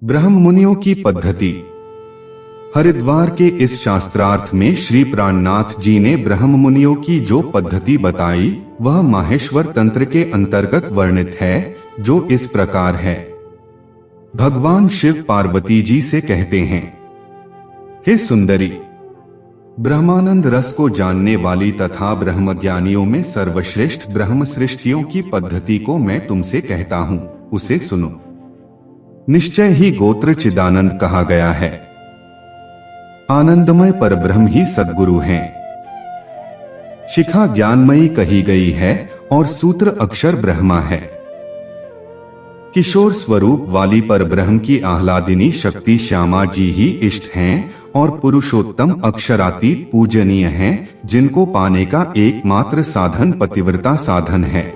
ब्रह्म मुनियों की पद्धति। हरिद्वार के इस शास्त्रार्थ में श्री प्राणनाथ जी ने ब्रह्म मुनियों की जो पद्धति बताई वह माहेश्वर तंत्र के अंतर्गत वर्णित है, जो इस प्रकार है। भगवान शिव पार्वती जी से कहते हैं, हे सुंदरी, ब्रह्मानंद रस को जानने वाली तथा ब्रह्मज्ञानियों में सर्वश्रेष्ठ ब्रह्म सृष्टियों की पद्धति को मैं तुमसे कहता हूँ, उसे सुनो। निश्चय ही गोत्र चिदानंद कहा गया है। आनंदमय परब्रह्म ही सद्गुरु हैं। शिखा ज्ञानमयी कही गई है और सूत्र अक्षर ब्रह्मा है। किशोर स्वरूप वाली परब्रह्म की आह्लादिनी शक्ति श्यामा जी ही इष्ट हैं और पुरुषोत्तम अक्षरातीत पूजनीय हैं, जिनको पाने का एकमात्र साधन पतिव्रता साधन है।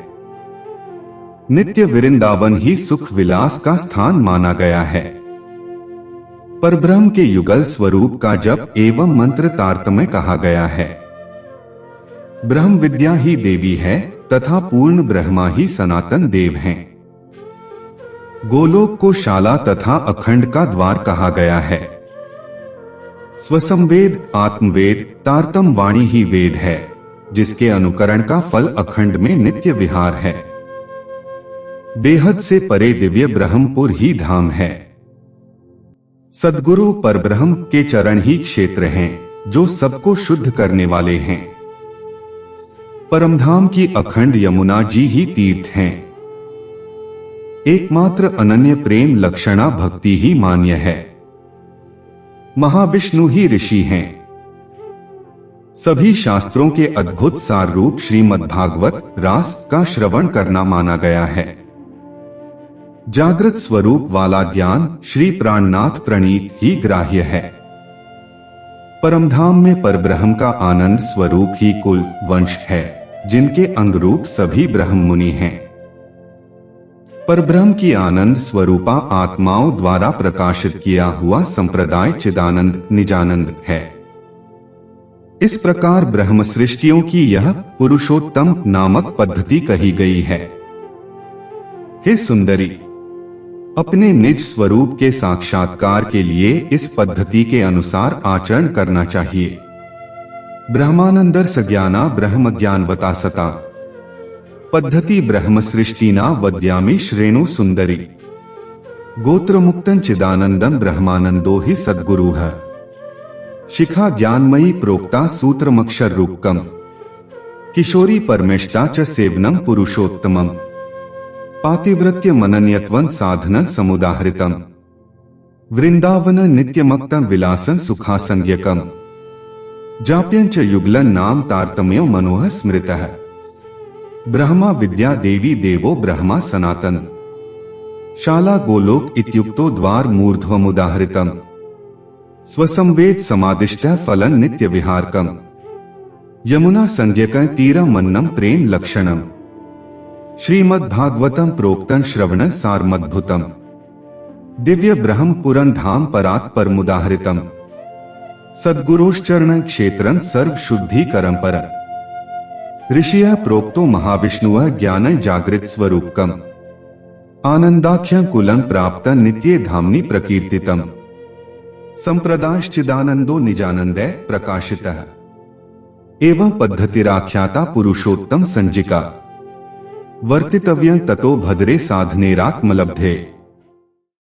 नित्य वृंदावन ही सुख विलास का स्थान माना गया है। परब्रह्म के युगल स्वरूप का जप एवं मंत्र तारतम्य कहा गया है। ब्रह्म विद्या ही देवी है तथा पूर्ण ब्रह्मा ही सनातन देव हैं। गोलोक को शाला तथा अखंड का द्वार कहा गया है। स्वसंवेद आत्मवेद तारतम वाणी ही वेद है, जिसके अनुकरण का फल अखंड में नित्य विहार है। बेहद से परे दिव्य ब्रह्मपुर ही धाम है। सद्गुरु परब्रह्म के चरण ही क्षेत्र हैं, जो सबको शुद्ध करने वाले हैं। परमधाम की अखंड यमुना जी ही तीर्थ हैं। एकमात्र अनन्य प्रेम लक्षणा भक्ति ही मान्य है। महाविष्णु ही ऋषि हैं। सभी शास्त्रों के अद्भुत सार रूप श्रीमद्भागवत रास का श्रवण करना माना गया है। जागृत स्वरूप वाला ज्ञान श्री प्राणनाथ प्रणीत ही ग्राह्य है। परमधाम में परब्रह्म का आनंद स्वरूप ही कुल वंश है, जिनके अंगरूप सभी ब्रह्म मुनि हैं। परब्रह्म की आनंद स्वरूपा आत्माओं द्वारा प्रकाशित किया हुआ संप्रदाय चिदानंद निजानंद है। इस प्रकार ब्रह्म सृष्टियों की यह पुरुषोत्तम नामक पद्धति कही गई है। हे सुंदरी, अपने निज स्वरूप के साक्षात्कार के लिए इस पद्धति के अनुसार आचरण करना चाहिए। ब्रह्मानंदर सज्ञाना ब्रह्म ज्ञान बतासता पद्धति ब्रह्म सृष्टिना वद्यामि श्रेणु सुंदरी। गोत्र मुक्तन चिदानंदम ब्रह्मानंदो ही सद्गुरु है। शिखा ज्ञानमयी प्रोक्ता सूत्रमक्षर रूपकम। किशोरी परमेष्टा च सेवनम पुरुषोत्तमम। पातिव्रत्य मनन्यत्वन साधन समुदाहृतम। वृंदावन नित्यमक्तम विलासन सुखासंज्ञकम। जाप्यं च युगलं नाम तारतम्यो मनोह स्मृतः। ब्रह्मा विद्या देवी देवो ब्रह्मा सनातन। शाला गोलोक इत्युक्तो द्वार मूर्ध्वमुदाहृतम। स्वसंवेद समादिष्टः फलं नित्य विहारकम। यमुना संज्ञकं तीरमन्नं प्रेम लक्षणम। श्रीमद्भागवतम प्रोक्तं श्रवण सारमद्भुतम। दिव्य ब्रह्म पुरं धाम परात् परमुदाहृतम। सद्गुरोश्चरण क्षेत्रं सर्व शुद्धिकरं पर। ऋषियः प्रोक्तो महाविष्णुः ज्ञान जागृत स्वरूपकम। आनंदाख्यं कुलं प्राप्त नित्ये धामनि प्रकीर्तितम। संप्रदायश्चिदानंदो निजानंदे प्रकाशितः। एवं पद्धतिराख्याता पुरुषोत्तम संजिका। वर्तितव्यं ततो भद्रे साधनेरात्मलब्धे।